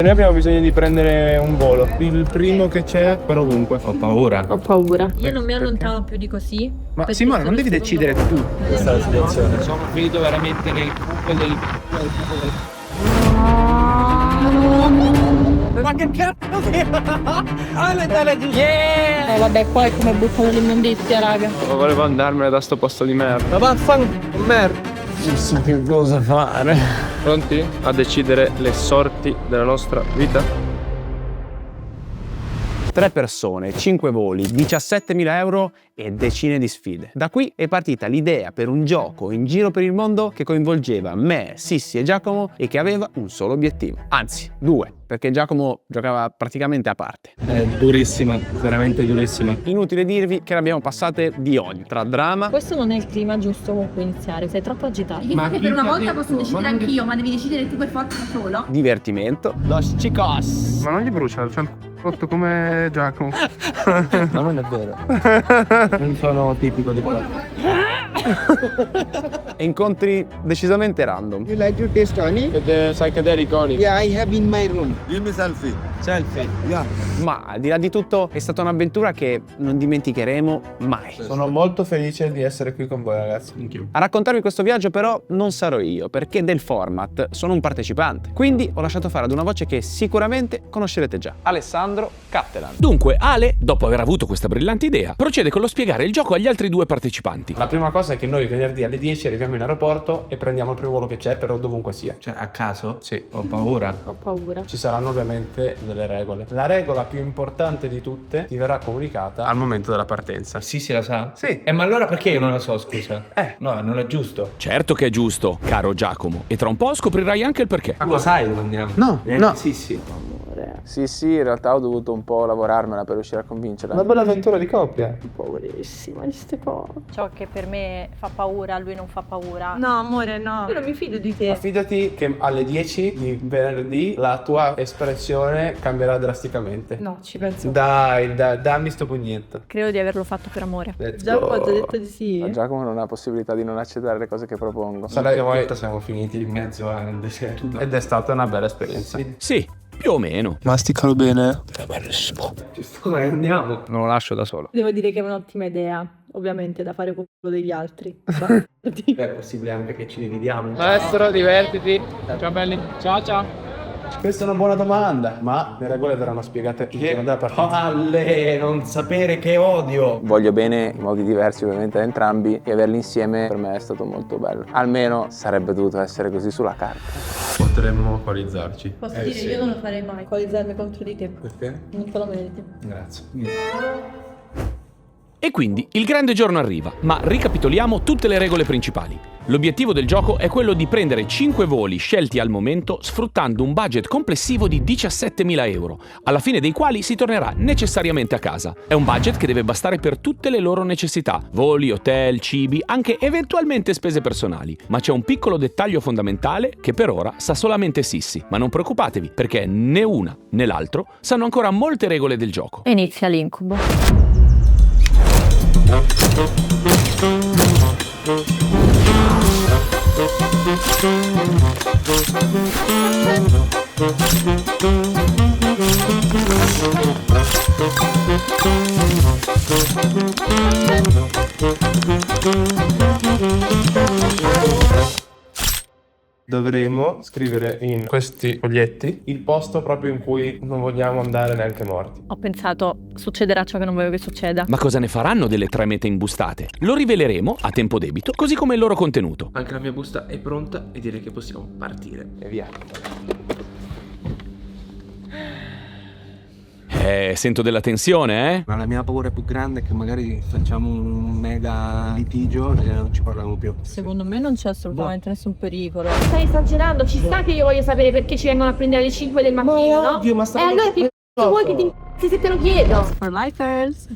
Noi abbiamo bisogno di prendere un volo, il primo che c'è per ovunque. Ho paura. Ho paura. Io non mi allontano più di così. Ma perché Simone, non sono devi secondo- decidere tu. Questa è la situazione. Sono finito veramente nel cubo del... Ma che cazzo che... Yeah! Vabbè, qua è come buttano l'immondizia, raga. Volevo andarmene da sto posto di merda. Ma vaffanculo, merda. Non so che cosa fare. Pronti a decidere le sorti della nostra vita? 3 persone, 5 voli, 17.000 euro e decine di sfide. Da qui è partita l'idea per un gioco in giro per il mondo che coinvolgeva me, Sissi e Giacomo e che aveva un solo obiettivo. Anzi, 2, perché Giacomo giocava praticamente a parte. È durissima, veramente durissima. Inutile dirvi che ne abbiamo passate di ogni, tra drama, Questo non è il clima giusto con cui iniziare, sei troppo agitato. Ma Che per una volta posso decidere anch'io, ma devi decidere tu per forza da solo. divertimento, los chicos, Ma non gli brucia, c'è il rotto come Giacomo. Ma non è vero. Non sono tipico di qua. e incontri decisamente random. You like to taste honey? Siete psychedelic iconic. Yeah, I have in my room. Give me selfie. Selfie. Yeah. Ma al di là di tutto è stata un'avventura che non dimenticheremo mai. Sono molto felice di essere qui con voi, ragazzi. A raccontarvi questo viaggio però non sarò io, perché del format sono un partecipante. Quindi ho lasciato fare ad una voce che sicuramente conoscerete già, Alessandro Cattelan. Dunque, Ale, dopo aver avuto questa brillante idea, procede con lo spiegare il gioco agli altri 2 partecipanti. La prima cosa è che noi venerdì alle 10 arriviamo in aeroporto e prendiamo il primo volo che c'è per dovunque sia. Cioè, a caso? Sì. Ho paura. Ho paura. Ci saranno ovviamente delle regole. La regola più importante di tutte ti verrà comunicata al momento della partenza. Sì, si la sa? Sì. Ma allora perché io non la so, scusa? No, non è giusto. Certo che è giusto, caro Giacomo, e tra un po' scoprirai anche il perché. Ma lo sai dove andiamo? No, no. Sì, sì. Sì, in realtà ho dovuto un po' lavorarmela per riuscire a convincerla. Una bella avventura di coppia. Paurissima di ste cose. Ciò che per me fa paura, a lui non fa paura. No, amore, no. Io non mi fido di te. Affidati che alle 10 di venerdì la tua espressione cambierà drasticamente. No, ci penso. Dai, dammi sto pugnetto. Credo di averlo fatto per amore. Let's Già go. ho detto di sì. Giacomo non ha possibilità di non accettare le cose che propongo. Sarà che Siamo finiti in mezzo al deserto. ed è stata una bella esperienza. Sì, più o meno. Masticalo bene. Andiamo. Non lo lascio da solo. Devo dire che è un'ottima idea, ovviamente, da fare con quello degli altri. Beh, è possibile anche che ci dividiamo. Maestro, divertiti. Ciao belli. Ciao ciao. Questa è una buona domanda, ma le regole verranno spiegate il giorno della partita. Palle, non sapere che odio. Voglio bene in modi diversi ovviamente a entrambi e averli insieme per me è stato molto bello. Almeno sarebbe dovuto essere così sulla carta. Potremmo coalizzarci. Posso dire, io non lo farei mai. Coalizzarmi contro di te. Perché? Non te lo meriti. Grazie. E quindi il grande giorno arriva, ma ricapitoliamo tutte le regole principali. L'obiettivo del gioco è quello di prendere 5 voli scelti al momento sfruttando un budget complessivo di 17.000 euro, alla fine dei quali si tornerà necessariamente a casa. È un budget che deve bastare per tutte le loro necessità, voli, hotel, cibi, anche eventualmente spese personali. Ma c'è un piccolo dettaglio fondamentale che per ora sa solamente Sissi. Ma non preoccupatevi, perché né una né l'altro sanno ancora molte regole del gioco. E inizia l'incubo. Dovremo scrivere in questi foglietti il posto proprio in cui non vogliamo andare neanche morti. Ho pensato, succederà ciò che non voglio che succeda. Ma cosa ne faranno delle 3 mete imbustate? Lo riveleremo a tempo debito, così come il loro contenuto. Anche la mia busta è pronta e direi che possiamo partire. E via. Sento della tensione, eh? Ma la mia paura più grande è che magari facciamo un mega litigio e non ci parliamo più. Secondo me non c'è assolutamente nessun pericolo. Stai esagerando, ci sta che io voglio sapere perché ci vengono a prendere alle 5 del mattino, no? Oddio, ma E allora che c***o vuoi che ti incazzi se te lo chiedo? For lifers.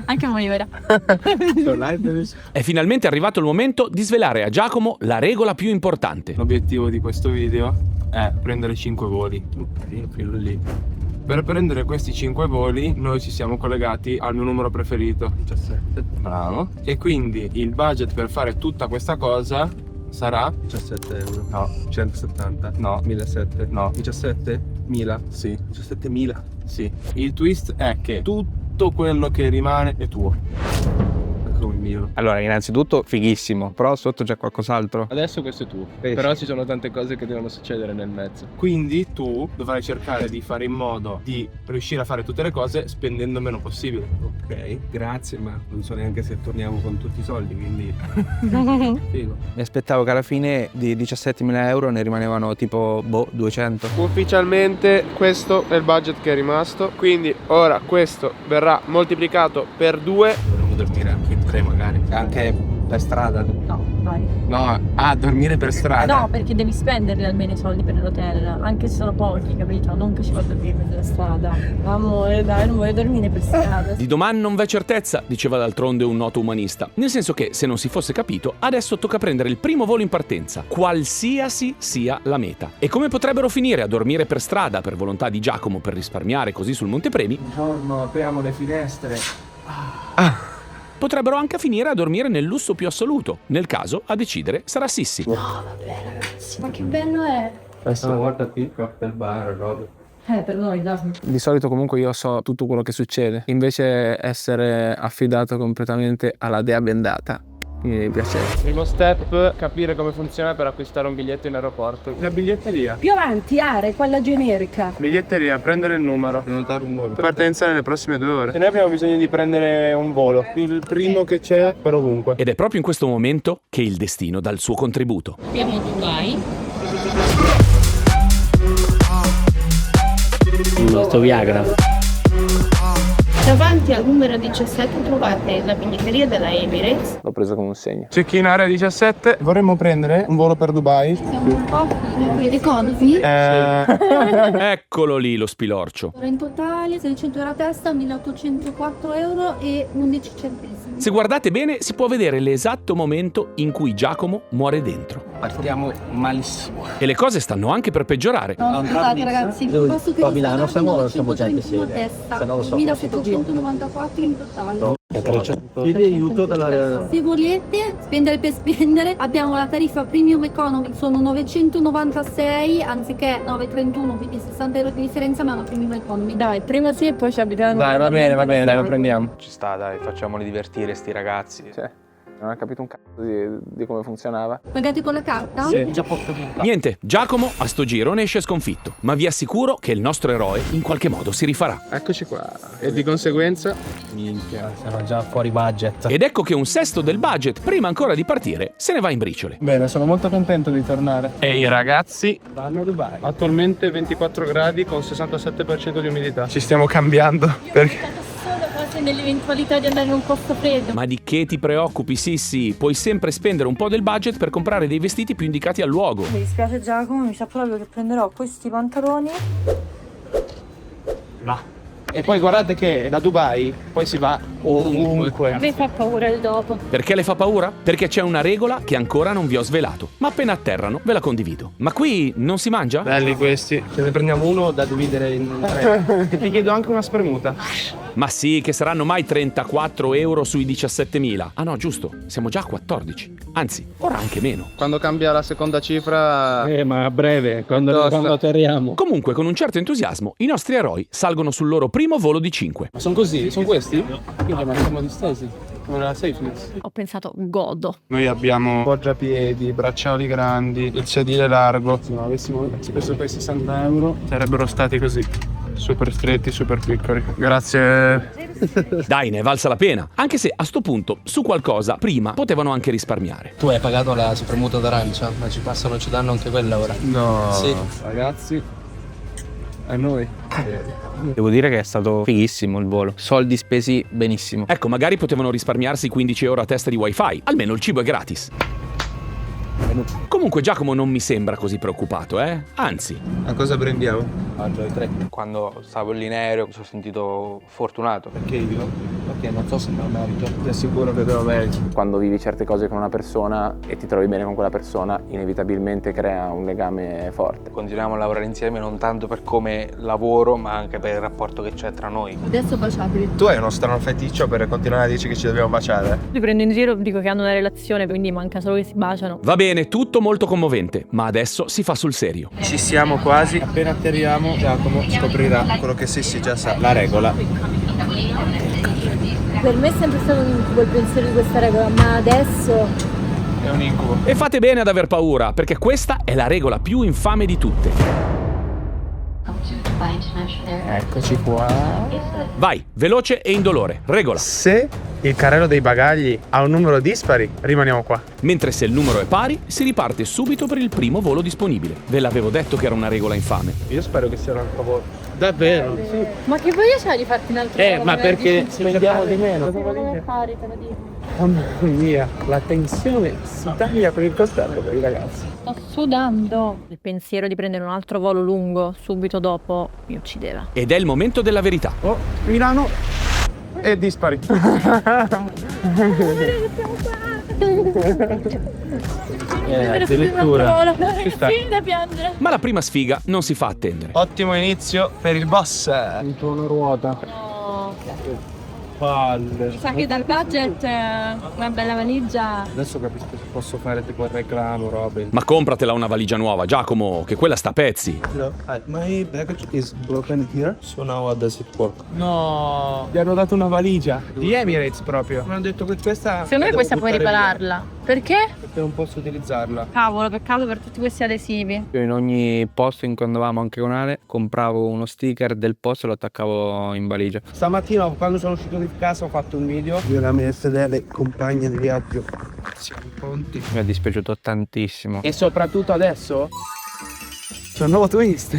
Anche noi ora. È finalmente arrivato il momento di svelare a Giacomo la regola più importante. L'obiettivo di questo video è prendere 5 voli. Fino lì. Per prendere questi 5 voli noi ci siamo collegati al mio numero preferito. 17. Bravo. E quindi il budget per fare tutta questa cosa sarà 17 euro. no, 170. no, 1700. no, 17? 1000. sì, 17.000. sì. Il twist è che tutto quello che rimane è tuo. Come il mio. Allora, innanzitutto fighissimo, però sotto c'è qualcos'altro. Adesso questo è tuo. Sì. Però ci sono tante cose che devono succedere nel mezzo. Quindi tu dovrai cercare di fare in modo di riuscire a fare tutte le cose spendendo meno possibile. Ok, grazie, ma non so neanche se torniamo con tutti i soldi, quindi figo. Mi aspettavo che alla fine di 17.000 euro ne rimanevano tipo 200. Ufficialmente questo è il budget che è rimasto. Quindi ora questo verrà moltiplicato per 2. Dovremmo dormire anche in 3 magari. Anche per strada. No, vai. No, dormire per strada. No, perché devi spendere almeno i soldi per l'hotel, anche se sono pochi, capito? Non che ci vado a dormire per la strada. Amore, dai, non voglio dormire per strada. Di domani non v'è certezza, diceva d'altronde un noto umanista. Nel senso che, se non si fosse capito, adesso tocca prendere il primo volo in partenza, qualsiasi sia la meta. E come potrebbero finire a dormire per strada per volontà di Giacomo per risparmiare così sul montepremi, Buongiorno, apriamo le finestre. potrebbero anche finire a dormire nel lusso più assoluto. Nel caso, a decidere sarà Sissi. Ma che bello è! Adesso guarda qui, cocktail bar, robe. Per noi, dai. Di solito comunque io so tutto quello che succede, invece essere affidato completamente alla dea bendata mi piace. Primo step, capire come funziona per acquistare un biglietto in aeroporto. La biglietteria. Più avanti, Are, quella generica. Biglietteria, prendere il numero. Prenotare un volo. Partenza nelle prossime 2 ore. E noi abbiamo bisogno di prendere un volo. Il primo che c'è per ovunque. Ed è proprio in questo momento che il destino dà il suo contributo. Abbiamo Dubai. Sto Viagra. Davanti al numero 17 trovate la biglietteria della Emirates. L'ho preso come un segno. Check-in area 17. Vorremmo prendere un volo per Dubai. Siamo un po' economy. Eccolo lì lo spilorcio. In totale 600 euro a testa, 1804 euro e 11 centesimi. Se guardate bene si può vedere l'esatto momento in cui Giacomo muore dentro. Partiamo malissimo. E le cose stanno anche per peggiorare. No, scusate ragazzi, posso che a Milano siamo già in sede. testa, Se non lo so. 1794 in totale. Chiedi aiuto dalla... Se volete spendere per spendere, abbiamo la tariffa Premium Economy, sono 996 anziché 931, quindi 60 euro di differenza, ma è una Premium Economy. Dai, prima sì e poi ci abitiamo. Dai, va bene, dai, lo prendiamo. Ci sta, dai, facciamoli divertire sti ragazzi. Cioè, non ho capito un cazzo di come funzionava. Pagate con la carta? Già poco tempo. Niente, Giacomo a sto giro ne esce sconfitto, ma vi assicuro che il nostro eroe in qualche modo si rifarà. Eccoci qua. E di conseguenza Minchia. Siamo già fuori budget. Ed ecco che un sesto del budget, prima ancora di partire, se ne va in briciole. bene, sono molto contento di tornare. E i ragazzi vanno a Dubai. Attualmente 24 gradi con 67% di umidità. Ci stiamo cambiando perché Solo quasi nell'eventualità di andare in un posto freddo. Ma di che ti preoccupi, Sissi? Puoi sempre spendere un po' del budget per comprare dei vestiti più indicati al luogo. Mi dispiace Giacomo, mi sa proprio che prenderò questi pantaloni. E poi guardate che da Dubai poi si va ovunque. A me fa paura il dopo. Perché le fa paura? Perché c'è una regola che ancora non vi ho svelato, ma appena atterrano ve la condivido. Ma qui non si mangia? Belli questi. Ce ne prendiamo uno da dividere in 3. E ti chiedo anche una spremuta. Ma sì, che saranno mai 34 euro sui 17.000. Ah no, giusto, siamo già a 14. Anzi, ora anche meno. Quando cambia la seconda cifra. Ma a breve, quando atterriamo. Comunque, con un certo entusiasmo, i nostri eroi salgono sul loro primo volo di 5. Ma sono così? Sono questi? Quindi ma siamo distesi. Come la safeness. Ho pensato, godo. Noi abbiamo poggiapiedi, braccioli grandi, il sedile largo. Se non avessimo speso quei 60 euro sarebbero stati così. Super stretti, super piccoli. Grazie. Dai, ne è valsa la pena. Anche se a sto punto, su qualcosa, prima potevano anche risparmiare. Tu hai pagato la spremuta d'arancia, ma ci passano, ci danno anche quella ora. No. Sì. Ragazzi. A noi. Devo dire che è stato fighissimo il volo. Soldi spesi benissimo. Ecco, magari potevano risparmiarsi 15 euro a testa di wifi. Almeno il cibo è gratis. Comunque Giacomo non mi sembra così preoccupato, Anzi. A cosa prendiamo? Mangio i 3. Quando stavo lì in aereo mi sono sentito fortunato. Perché io? Perché non so se me lo merito. Ti assicuro che te lo meriti. Quando vivi certe cose con una persona e ti trovi bene con quella persona, inevitabilmente crea un legame forte. Continuiamo a lavorare insieme non tanto per come lavoro, ma anche per il rapporto che c'è tra noi. Adesso baciatevi. Tu hai uno strano feticcio per continuare a dirci che ci dobbiamo baciare? Li prendo in giro, dico che hanno una relazione, quindi manca solo che si baciano. Va bene, tutto molto commovente, ma adesso si fa sul serio. Ci siamo quasi. Appena atterriamo, Giacomo scoprirà quello che Sissi già sa, la regola. Per me è sempre stato un incubo il pensiero di questa regola, ma adesso È un incubo. E fate bene ad aver paura, perché questa è la regola più infame di tutte. Eccoci qua. Vai, veloce e indolore. Regola. Se il carrello dei bagagli ha un numero dispari, rimaniamo qua. Mentre se il numero è pari, si riparte subito per il primo volo disponibile. Ve l'avevo detto che era una regola infame. Io spero che sia un altro volo. Davvero? Sì. Ma che voglia c'hai di farti un altro volo? Ma perché spendiamo di meno. Se non è pari, te lo dico. Mamma mia, la tensione si taglia per il costello per i ragazzi. Sto sudando. Il pensiero di prendere un altro volo lungo subito dopo mi uccideva. Ed è il momento della verità. Oh, Milano e dispari. Addirittura. Ci sta. Da piangere. Ma la prima sfiga non si fa attendere. Ottimo inizio per il boss. Una ruota. No. Palle. Mi sa che dal budget una bella valigia. Adesso capisco se posso fare tipo il reclamo, Robin. Ma compratela una valigia nuova, Giacomo, che quella sta a pezzi. My baggage is broken here, so now how does it work? No, gli hanno dato una valigia di Emirates proprio. Mi hanno detto che questa Secondo me devo questa puoi buttare via, ripararla. Perché? perché non posso utilizzarla. Cavolo, peccato per tutti questi adesivi. Io in ogni posto in cui andavamo, anche con Ale, compravo uno sticker del posto e lo attaccavo in valigia. Stamattina quando sono uscito di casa ho fatto un video. Io e la mia fedele compagna di viaggio. Siamo pronti. Mi è dispiaciuto tantissimo. E soprattutto adesso c'è un nuovo twist.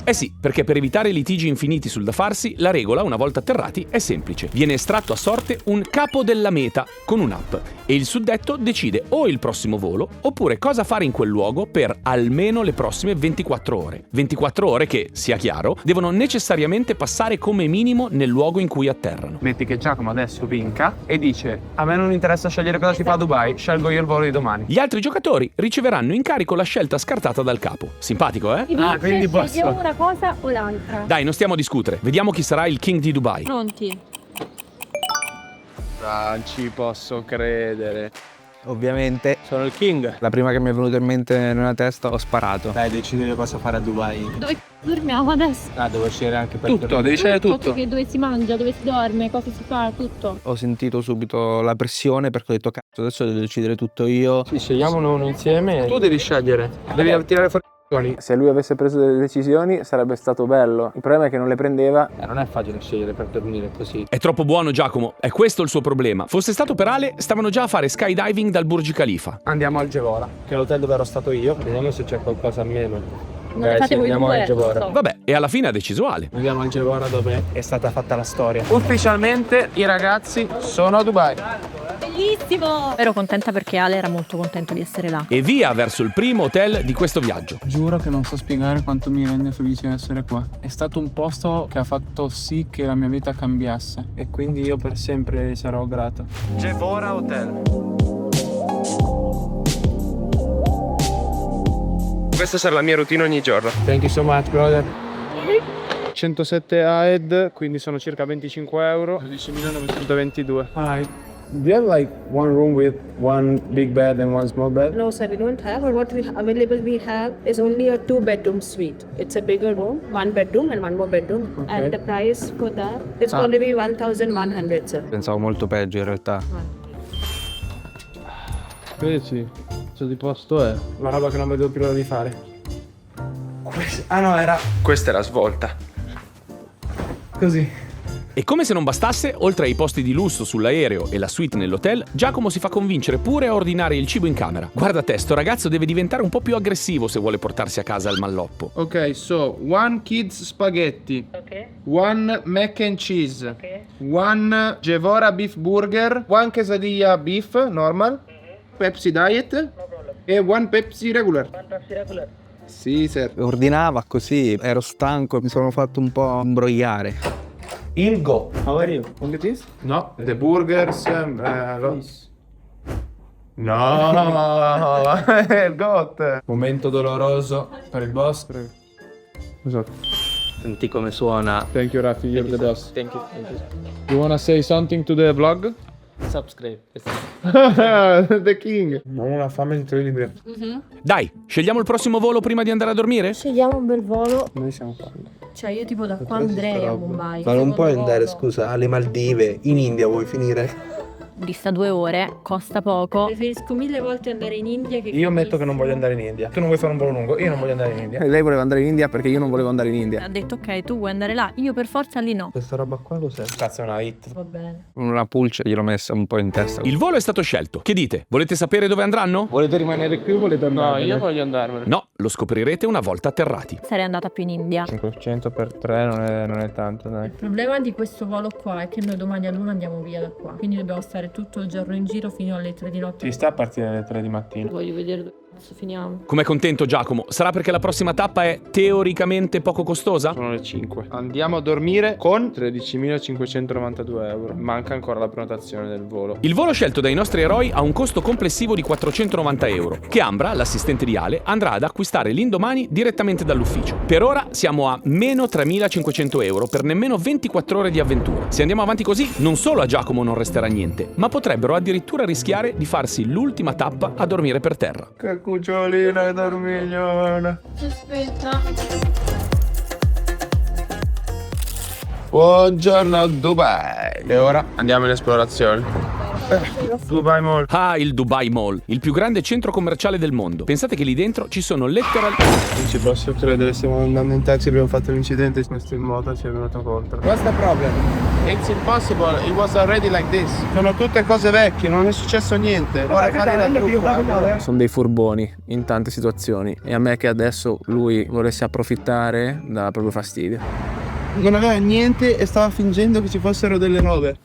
Eh sì, perché per evitare litigi infiniti sul da farsi, la regola, una volta atterrati, è semplice. Viene estratto a sorte un capo della meta con un'app e il suddetto decide o il prossimo volo oppure cosa fare in quel luogo per almeno le prossime 24 ore. 24 ore che, sia chiaro, devono necessariamente passare come minimo nel luogo in cui atterrano. Metti che Giacomo adesso vinca e dice: a me non interessa scegliere cosa si fa a Dubai, scelgo io il volo di domani. Gli altri giocatori riceveranno in carico la scelta scartata dal capo. Simpatico, eh? Ah, quindi posso. una cosa o l'altra. Dai, non stiamo a discutere. Vediamo chi sarà il King di Dubai. Pronti? Non ci posso credere. Ovviamente Sono il King. la prima che mi è venuta in mente nella testa ho sparato. Dai, decidere cosa fare a Dubai. Dove dormiamo adesso? Ah, devo scegliere anche per Tutto, devi scegliere tutto. Che dove si mangia, dove si dorme, cosa si fa, tutto. Ho sentito subito la pressione perché ho detto cazzo, adesso devo decidere tutto io. Sì, scegliamolo uno insieme. Tu devi scegliere. Devi tirare fuori. Se lui avesse preso delle decisioni sarebbe stato bello. Il problema è che non le prendeva. Non è facile scegliere per dormire così. È troppo buono, Giacomo. È questo il suo problema. Fosse stato per Ale, stavano già a fare skydiving dal Burj Khalifa. Andiamo al Gevora, Che è l'hotel dove ero stato io. Vediamo se c'è qualcosa a meno. Non le fate voi andiamo due, al Gevora. non so. Vabbè, e alla fine ha deciso Ale. Andiamo al Gevora dove è stata fatta la storia. ufficialmente i ragazzi sono a Dubai. Bellissimo! Ero contenta perché Ale era molto contento di essere là. E via verso il primo hotel di questo viaggio. Giuro che non so spiegare quanto mi rende felice essere qua. È stato un posto che ha fatto sì che la mia vita cambiasse e quindi io per sempre sarò grato. Gevora Hotel. Questa sarà la mia routine ogni giorno. Thank you so much, brother. 107 AED, quindi sono circa 25 euro. 12.922. Hi. Do you have like one room with one big bed and one small bed? No, sir, we don't have. But what we available we have is only a 2-bedroom suite. It's a bigger room, 1 bedroom and 1 more bedroom. Okay. And the price for that it's going to be 1,100, sir. Pensavo molto peggio in realtà. Vedi? Cosa di posto è? La roba che non vedo più l'ora di fare. Ah no, era. Questa è la svolta. Così. E come se non bastasse, oltre ai posti di lusso sull'aereo e la suite nell'hotel, Giacomo si fa convincere pure a ordinare il cibo in camera. Guarda te, sto ragazzo deve diventare un po' più aggressivo se vuole portarsi a casa il malloppo. Ok, so one kids spaghetti. Okay. One mac and cheese. Okay. One Gevora beef burger. One quesadilla beef normal. Pepsi diet. E one Pepsi regular. Sì, sir. Ordinava così, ero stanco, mi sono fatto un po' imbrogliare. Ilgo, how are you? Look at this. No, the burgers. No, il got. Momento doloroso per il boss. Esatto. Senti come suona. Thank you, Rafi. You're the boss. Thank you. You wanna say something to the vlog? Subscribe. The King. Non ho una fame incredibile. Dai, scegliamo il prossimo volo prima di andare a dormire? Scegliamo un bel volo. Noi siamo qua. Cioè io tipo da qua andrei a Mumbai. Ma non puoi andare, Secondo scusa, alle Maldive, in India vuoi finire? Dista 2 ore, costa poco. Preferisco 1000 volte andare in India che Io ammetto che non voglio andare in India. Tu non vuoi fare un volo lungo, io non voglio andare in India. Lei voleva andare in India perché io non volevo andare in India. Ha detto ok, tu vuoi andare là, io per forza lì no. Questa roba qua cos'è? Cazzo, è una hit. Va bene. Una pulce gliel'ho messa un po' in testa. Il volo è stato scelto. Che dite? Volete sapere dove andranno? Volete rimanere qui o volete andare? No, io voglio andarmene. No, lo scoprirete una volta atterrati. Sarei andata più in India. 500 per 3 non è tanto, dai. Il problema di questo volo qua è che noi domani all'una andiamo via da qua. Quindi dobbiamo stare tutto il giorno in giro fino alle 3 di notte. Ci sta a partire alle 3 di mattina. Voglio vedere dove cazzo finiamo. Com'è contento Giacomo? Sarà perché la prossima tappa è teoricamente poco costosa? Sono le 5. Andiamo a dormire con 13.592 euro. Manca ancora la prenotazione del volo. Il volo scelto dai nostri eroi ha un costo complessivo di 490 euro, che Ambra, l'assistente di Ale, andrà ad acquistare l'indomani direttamente dall'ufficio. Per ora siamo a meno 3.500 euro per nemmeno 24 ore di avventura. Se andiamo avanti così, non solo a Giacomo non resterà niente, ma potrebbero addirittura rischiare di farsi l'ultima tappa a dormire per terra. Che cucciolina e dormigliona. Aspetta. Buongiorno Dubai. E ora andiamo in esplorazione. Dubai Mall. Ah, il Dubai Mall, il più grande centro commerciale del mondo. Pensate che lì dentro ci sono letteralmente... Non ci posso credere, stiamo andando in taxi, abbiamo fatto l'incidente, questo in moto ci è venuto contro. What's the problem? It's impossible, it was already like this. Sono tutte cose vecchie, non è successo niente. Ora fare la truffa. Sono dei furboni in tante situazioni e a me che adesso lui volesse approfittare dà proprio fastidio. Non aveva niente e stava fingendo che ci fossero delle robe.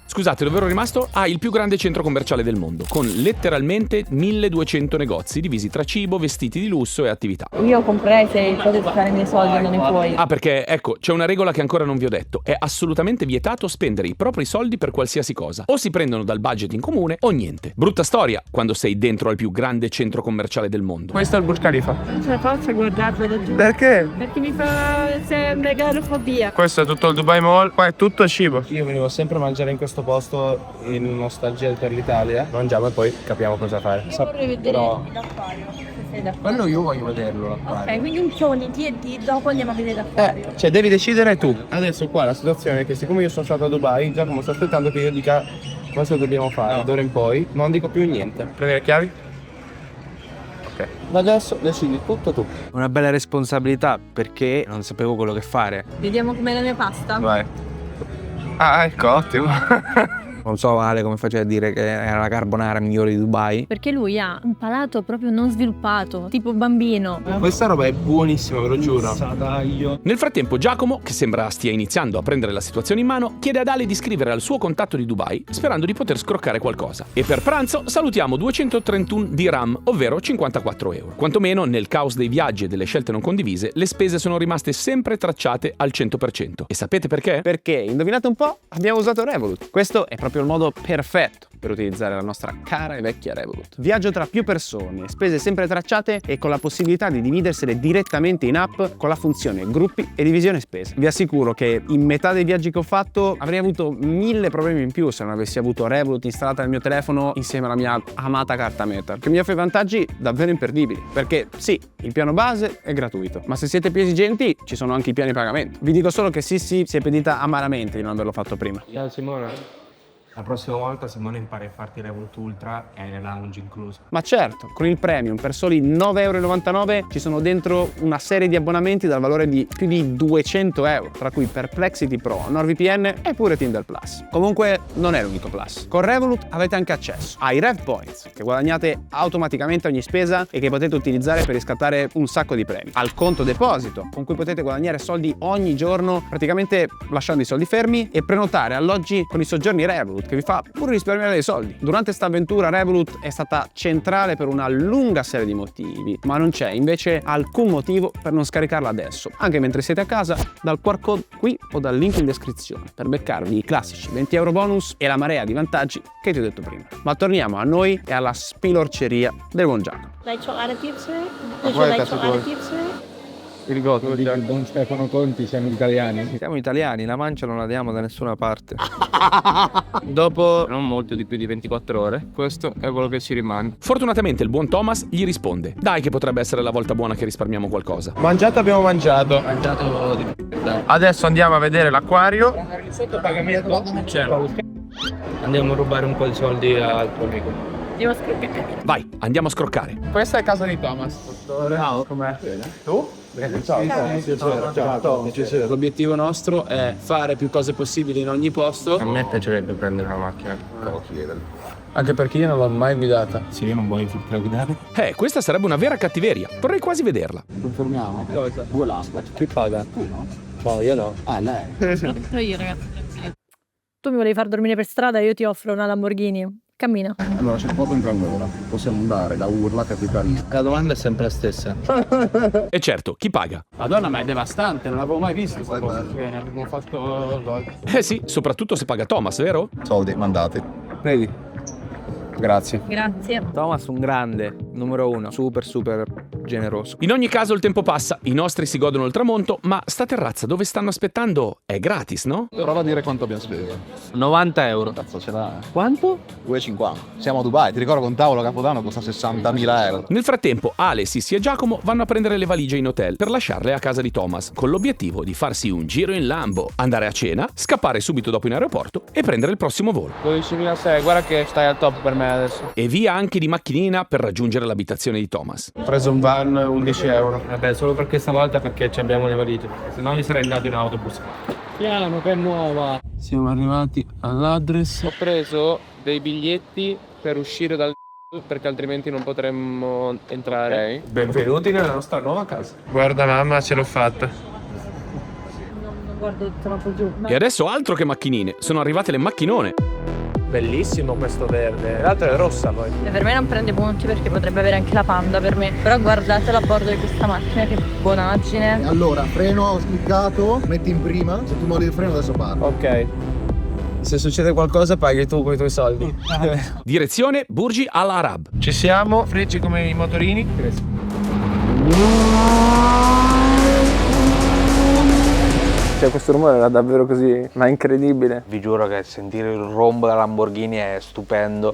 Scusate, dove ero rimasto? Ah, il più grande centro commerciale del mondo, con letteralmente 1200 negozi divisi tra cibo, vestiti di lusso e attività. Io comprerei se potessi fare i miei soldi, non ne puoi. Ah, perché, ecco, c'è una regola che ancora non vi ho detto. È assolutamente vietato spendere i propri soldi per qualsiasi cosa. O si prendono dal budget in comune o niente. Brutta storia quando sei dentro al più grande centro commerciale del mondo. Questo è il Burj Khalifa. Non ce la faccio a guardarlo da giù. Perché? Perché mi fa megalofobia. Questo è tutto il Dubai Mall, qua è tutto cibo. Io venivo sempre a mangiare in questo posto in nostalgia per l'Italia. Mangiamo e poi capiamo cosa fare. Io vorrei vedere l'acquario. Se sei d'accordo. Quello io voglio vederlo, l'acquario. Ok, quindi un chioni D&D, dopo andiamo a vedere l'acquario. Cioè devi decidere tu. Adesso qua la situazione è che siccome io sono stato a Dubai, Giacomo sta aspettando che io dica cosa dobbiamo fare. D'ora in poi non dico più niente. Prendi le chiavi? Ok. Da adesso decidi tutto tu. Una bella responsabilità perché non sapevo quello che fare. Vediamo com'è la mia pasta. Vai. Ah, ecco, ottimo. Non so Ale come faceva a dire che era la carbonara migliore di Dubai. Perché lui ha un palato proprio non sviluppato, tipo bambino. Questa roba è buonissima, ve lo giuro. Nel frattempo Giacomo, che sembra stia iniziando a prendere la situazione in mano, chiede ad Ale di scrivere al suo contatto di Dubai sperando di poter scroccare qualcosa. E per pranzo salutiamo 231 dirham, ovvero 54 euro. Quantomeno nel caos dei viaggi e delle scelte non condivise, le spese sono rimaste sempre tracciate al 100%. E sapete perché? Perché, indovinate un po', abbiamo usato Revolut. Questo è proprio il modo perfetto per utilizzare la nostra cara e vecchia Revolut. Viaggio tra più persone, spese sempre tracciate e con la possibilità di dividersele direttamente in app con la funzione gruppi e divisione spese. Vi assicuro che in metà dei viaggi che ho fatto avrei avuto 1000 problemi in più se non avessi avuto Revolut installata nel mio telefono insieme alla mia amata carta Meta, che mi offre vantaggi davvero imperdibili. Perché sì, il piano base è gratuito, ma se siete più esigenti ci sono anche i piani pagamento. Vi dico solo che sì, si è pentita amaramente di non averlo fatto prima. Ciao Simone. La prossima volta Simone impara a farti Revolut Ultra e hai lounge incluso. Ma certo, con il premium per soli 9,99 € ci sono dentro una serie di abbonamenti dal valore di più di 200 euro, tra cui Perplexity Pro, NordVPN e pure Tinder Plus. Comunque non è l'unico plus. Con Revolut avete anche accesso ai Rev Points, che guadagnate automaticamente ogni spesa e che potete utilizzare per riscattare un sacco di premi. Al conto deposito, con cui potete guadagnare soldi ogni giorno, praticamente lasciando i soldi fermi, e prenotare alloggi con i soggiorni Revolut, che vi fa pure risparmiare dei soldi. Durante sta avventura Revolut è stata centrale per una lunga serie di motivi, ma non c'è invece alcun motivo per non scaricarla adesso, anche mentre siete a casa, dal QR code qui o dal link in descrizione, per beccarvi i classici 20 euro bonus e la marea di vantaggi che ti ho detto prima. Ma torniamo a noi e alla spilorceria del buon Giacomo. Like chocolate tips, Guarda, cazzo tuoi. Il Goto, Don Stefano Conti, siamo italiani. Siamo italiani, la mancia non la diamo da nessuna parte. Dopo non molto di più di 24 ore, questo è quello che ci rimane. Fortunatamente il buon Thomas gli risponde: dai che potrebbe essere la volta buona che risparmiamo qualcosa. Mangiato abbiamo mangiato. Mangiato di Adesso andiamo a vedere l'acquario. sotto pagamento. Certo. Andiamo a rubare un po' di soldi al tuo amico. Vai, andiamo a scroccare. Questa è casa di Thomas. Ciao, com'è? Tu? Ciao. L'obiettivo nostro è fare più cose possibili in ogni posto. A me piacerebbe prendere una macchina. Anche perché io non l'ho mai guidata. Sì, io non voglio guidare. Questa sarebbe una vera cattiveria. Vorrei quasi vederla. Confermiamo. Chi paga? Tu no? No, io no. Ah, lei. Io, ragazzi. Tu mi volevi far dormire per strada, io ti offro una Lamborghini. Cammina. Allora c'è poco in tranquilla. Possiamo andare da Urla, Capitania. La domanda è sempre la stessa. E certo, chi paga? Madonna, ma è devastante, non l'avevo mai visto. Abbiamo fatto gol. Sì, soprattutto se paga Thomas, vero? Soldi mandati. Vedi? Grazie. Grazie. Thomas un grande, numero 1, super generoso. In ogni caso il tempo passa, i nostri si godono il tramonto, ma sta terrazza dove stanno aspettando è gratis, no? Prova a dire quanto abbiamo speso. 90 euro. Cazzo ce l'ha. Quanto? 2,50. Siamo a Dubai, ti ricordo che un tavolo a Capodanno costa 60.000 euro. Nel frattempo Ale, Sissi e Giacomo vanno a prendere le valigie in hotel per lasciarle a casa di Thomas, con l'obiettivo di farsi un giro in Lambo, andare a cena, scappare subito dopo in aeroporto e prendere il prossimo volo. 12.006, guarda che stai al top per me adesso. E via anche di macchinina per raggiungere l'abitazione di Thomas. Ho preso un van 11 euro. Vabbè, solo per questa volta perché ci abbiamo le valigie. Se no mi sarei andato in autobus. Piano, che è nuova. Siamo arrivati all'address. Ho preso dei biglietti per uscire dal perché altrimenti non potremmo entrare. Benvenuti nella nostra nuova casa. Guarda mamma, ce l'ho fatta. Non guardo troppo giù. E adesso altro che macchinine, sono arrivate le macchinone. Bellissimo questo verde. L'altra è rossa poi. Per me non prende punti perché potrebbe avere anche la Panda per me. Però guardatela a bordo di questa macchina, che buonaggine. Allora, freno cliccato, metti in prima. Se tu molli il freno adesso parlo. Ok. Se succede qualcosa paghi tu con i tuoi soldi. Direzione Burj Al Arab. Ci siamo, frecci come i motorini. Cioè questo rumore era davvero così, ma incredibile. Vi giuro che sentire il rombo della Lamborghini è stupendo.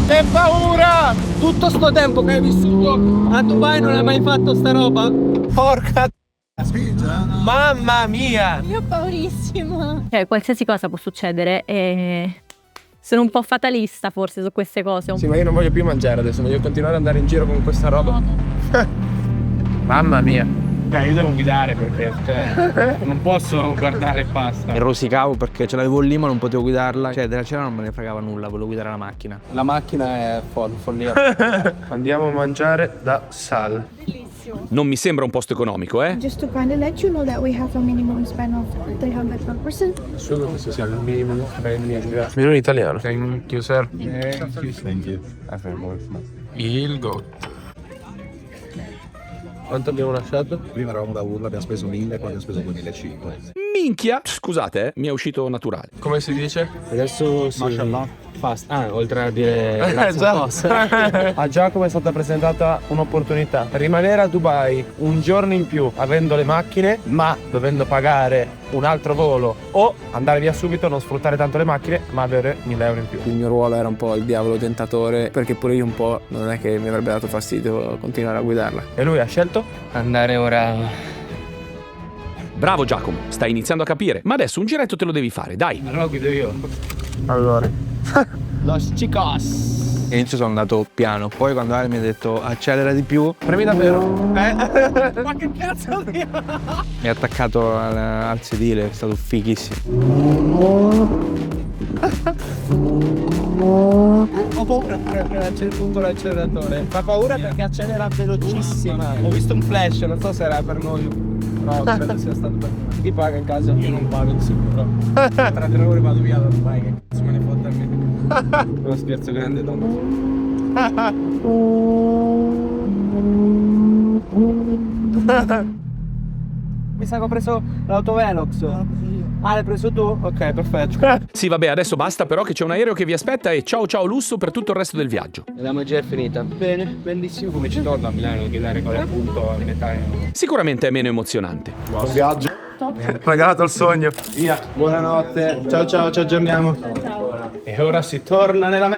Che paura! Tutto sto tempo che hai vissuto a Dubai non hai mai fatto sta roba? Porca mamma mia! Io ho paurissima. Qualsiasi cosa può succedere e sono un po' fatalista forse su queste cose. Sì, ma io non voglio più mangiare adesso, voglio continuare ad andare in giro con questa roba. Mamma mia. Io devo guidare perché non posso guardare e basta. Mi rosicavo perché ce l'avevo lì ma non potevo guidarla. Cioè della cena non me ne fregava nulla, volevo guidare la macchina. La macchina è follia. Andiamo a mangiare da Sal. Non mi sembra un posto economico, eh? Just to kind of let you know that we have a minimum spend of 300 per person. Solo questo sia il minimo. Menù in italiano. Thank you, sir. Thank you. Il goat. Quanto abbiamo lasciato? Prima eravamo da Urla, abbiamo speso 1.000 e poi abbiamo speso 2.500. Minchia! Scusate, mi è uscito naturale. Come si dice? Adesso sì. Mashallah. Oltre a dire grazie a Foss. A Giacomo è stata presentata un'opportunità. Rimanere a Dubai un giorno in più avendo le macchine, ma dovendo pagare un altro volo, o andare via subito, non sfruttare tanto le macchine, ma avere 1.000 euro in più. Il mio ruolo era un po' il diavolo tentatore, perché pure io un po' non è che mi avrebbe dato fastidio continuare a guidarla. E lui ha scelto? Andare ora. Bravo Giacomo, stai iniziando a capire, ma adesso un giretto te lo devi fare, dai. Allora guido io. Allora. Los chicos. All'inizio sono andato piano, poi quando Ale mi ha detto accelera di più, Premi davvero. Ma che cazzo di... mi ha attaccato al sedile, è stato fighissimo. Ho paura perché c'è il punto l'acceleratore. Fa paura perché accelera velocissima. Ho visto un flash, non so se era per noi. No, credo sia stato per noi. Chi paga in casa? Io non pago di sicuro. Tra 3 ore vado via da Dubai, che cazzo me ne fotte a me. Uno scherzo grande dopo. Mi sa che ho preso l'autovelox. Ah, l'hai preso tu? Ok, perfetto. Sì, vabbè, adesso basta però che c'è un aereo che vi aspetta e ciao ciao lusso per tutto il resto del viaggio. La magia è finita. Bene, bellissimo. Come ci torno a Milano che dare quale punto alimentare. Sicuramente è meno emozionante. Buon viaggio. Regalato il sogno. Via. Buonanotte. Ciao ciao, ci aggiorniamo. E ora si torna nella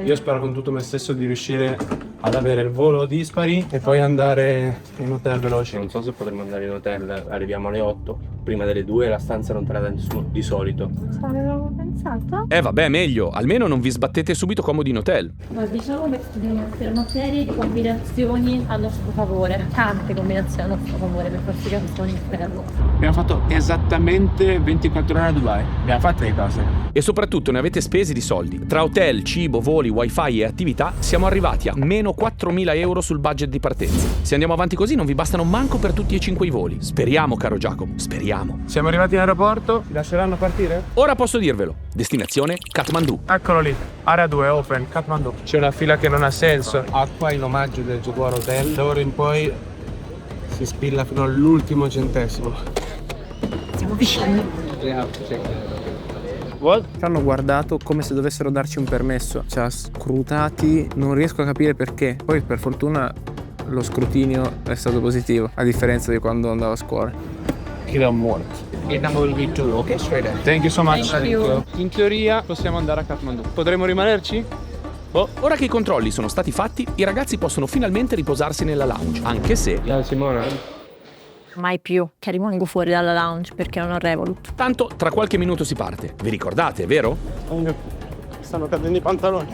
Io spero con tutto me stesso di riuscire ad avere il volo dispari e poi andare in hotel veloce. Non so se potremo andare in hotel, arriviamo alle 8, prima delle 2 la stanza non te la dà nessuno di solito. Avevo pensato. Vabbè, meglio, almeno non vi sbattete subito comodi in hotel. Ma diciamo che dobbiamo mettere una serie di combinazioni a nostro favore. Tante combinazioni a nostro favore per farsi che sono in ferro. Abbiamo fatto esattamente 24 ore a Dubai. Abbiamo fatto le cose. E soprattutto ne avete spesi di soldi. Tra hotel, cibo, voli, wifi e attività siamo arrivati a meno 4.000 euro sul budget di partenza. Se andiamo avanti così non vi bastano manco per tutti e 5 i voli. Speriamo, caro Giacomo, speriamo. Siamo arrivati in aeroporto. Ci lasceranno partire? Ora posso dirvelo. Destinazione Kathmandu. Eccolo lì. Area 2, open, Kathmandu. C'è una fila che non ha senso. Acqua in omaggio del Jaguar Hotel. Da ora in poi si spilla fino all'ultimo centesimo. Siamo vicini. Ci hanno guardato come se dovessero darci un permesso. Ci ha scrutati, non riesco a capire perché. Poi per fortuna lo scrutinio è stato positivo, a differenza di quando andavo a scuola. Thank you so much. In teoria possiamo andare a Kathmandu. Potremmo rimanerci? Ora che i controlli sono stati fatti, i ragazzi possono finalmente riposarsi nella lounge, anche se... Dai Simona. Mai più che rimango fuori dalla lounge perché non ho Revolut. Tanto tra qualche minuto si parte. Vi ricordate, vero? Stanno cadendo i pantaloni.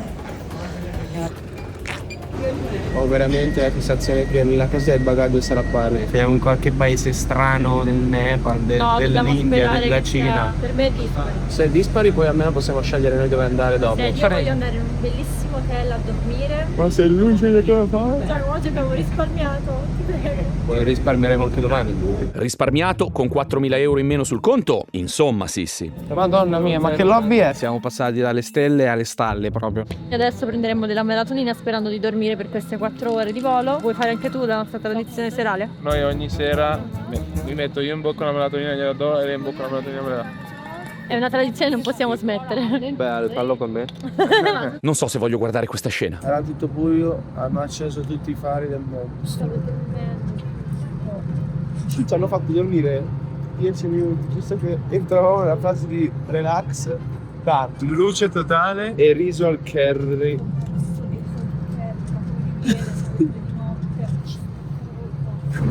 Ho veramente la sensazione che la cosa del bagaglio sarà pari. Siamo in qualche paese strano, del Nepal, dell'India, della Cina. Per me è dispari. Se è dispari poi almeno possiamo scegliere noi dove andare dopo. Io voglio andare in un bellissimo hotel a dormire. Ma se lui sceglie cosa fare? Cioè, oggi abbiamo risparmiato, ti prego. Poi risparmieremo anche domani. Risparmiato con 4.000 euro in meno sul conto? Insomma, Sissi. Madonna mia, ma che lobby è? Siamo passati dalle stelle alle stalle proprio. E adesso prenderemo della melatonina sperando di dormire per queste 4 ore di volo. Vuoi fare anche tu la nostra tradizione serale? Noi ogni sera mi metto io in bocca una melatonina, gliela do e lei in bocca una melatonina me la dà. È una tradizione, non possiamo smettere. Beh, fallo con me. Non so se voglio guardare questa scena. Era tutto buio, hanno acceso tutti i fari del mondo. Ci hanno fatto dormire 10 minuti, giusto che entravamo nella fase di relax, luce totale e riso al curry.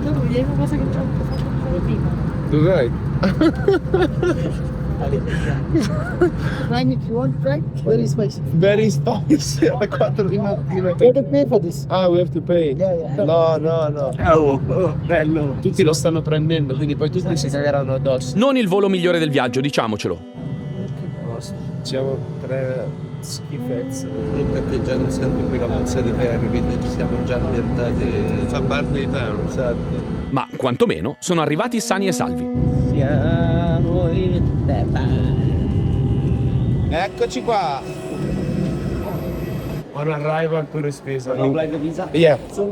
L'unica cosa che ci ho fatto prima. Dov'è? Very spicy. Very spicy alle 4 di mattina. We have to pay for this. Ah, we have to pay? Yeah. No. Bello. Tutti lo stanno prendendo, quindi poi tutti si cagheranno addosso. Non il volo migliore del viaggio, diciamocelo. Siamo 3 schifezze. Perché già non siamo qui la mazza di ferro, quindi ci siamo già ambientati. Fa parte di ferro, esatto. Ma quantomeno sono arrivati sani e salvi. Siamo in terra. Eccoci qua. On arrival to respesa. Apply the visa? Yeah. So,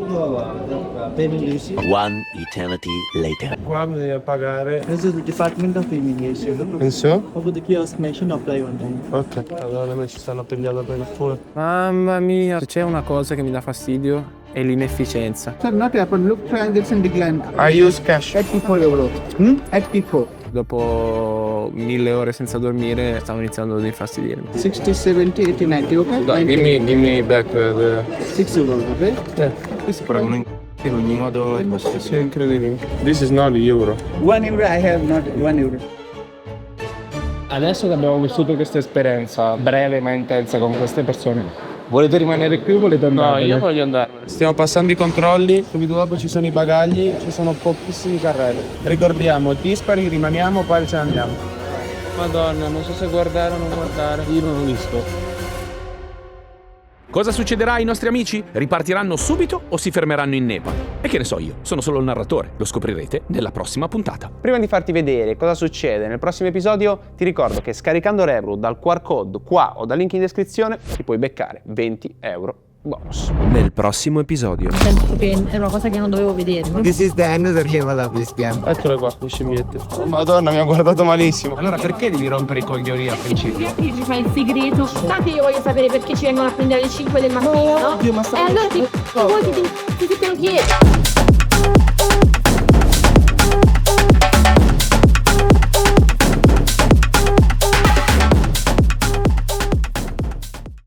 payment receipt. One eternity later. Qua bisogna pagare. This is the Department of Immigration. Penso? Over the kiosk mention apply one time. Ok. Allora noi ci stanno pigliando per il culo. Mamma mia, se c'è una cosa che mi dà fastidio è l'inefficienza. Sir, not happen. Look, triangles and decline. I use cash. At P4 euro. At P4. Dopo 1000 ore senza dormire stavo iniziando ad infastidirmi. 60, 70, 80, 90, okay? Dai, give me back the... 6 euro, okay? Questi prendono in ogni modo è incredibile. This is not euro. 1 euro I have, not 1 euro. Adesso che abbiamo vissuto questa esperienza breve ma intensa con queste persone, volete rimanere qui o volete andare? No, io voglio andare. Stiamo passando i controlli, subito dopo ci sono i bagagli, ci sono pochissimi carrelli. Ricordiamo, dispari, rimaniamo, poi ce ne andiamo. Madonna, non so se guardare o non guardare. Io non ho visto. Cosa succederà ai nostri amici? Ripartiranno subito o si fermeranno in Nepal? E che ne so io, sono solo il narratore, lo scoprirete nella prossima puntata. Prima di farti vedere cosa succede nel prossimo episodio, ti ricordo che scaricando Revolut dal QR code qua o dal link in descrizione ti puoi beccare 20 euro bonus. Nel prossimo episodio. Penso che è una cosa che non dovevo vedere. This is the end of the level of this game. Eccole qua, le scimmiette. Madonna, mi ha guardato malissimo. Allora perché devi rompere i coglioni al principio? Ci fai il segreto. Tanto io voglio sapere perché ci vengono a prendere alle 5 del mattino. Oddio, ma E allora ti lo chiedo.